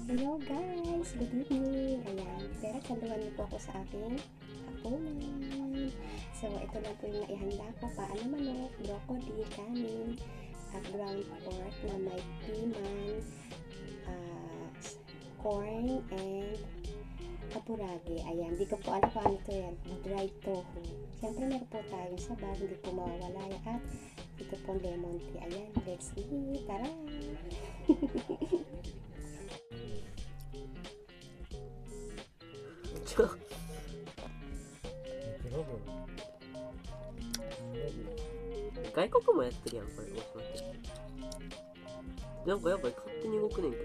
Hello guys! Good evening! Ayan, pero saluhan niyo po ako sa aking hapunan. So, ito lang po yung naihanda ko. Paano manok, broccoli, kanin, at ground pork na may piman, corn, and kapuragi. Ayan, di ko po alam kung ano ito yan. Dried tofu. Siyempre, meron po tayong sabaw, hindi po mawawala yan. At ito po lemon tea. Ayan, let's eat! Tara!外国もやってるやん、これ。待って。なんかやばい、勝手に動くねんけど。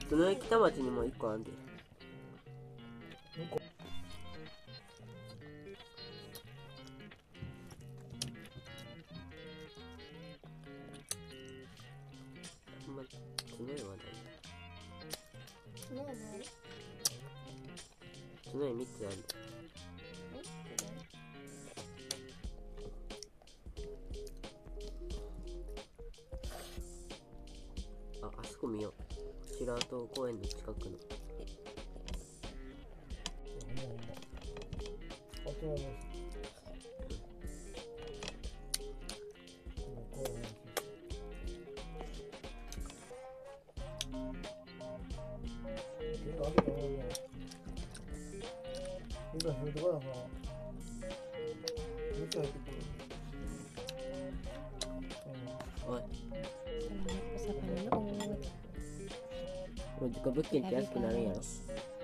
その駅田町にも1個あんで。角絵はない。角絵3つある。あそこ見よう。白跡公園の近くの。おい。Salamat po sa panonood. Jika bikin jas kenalin ya.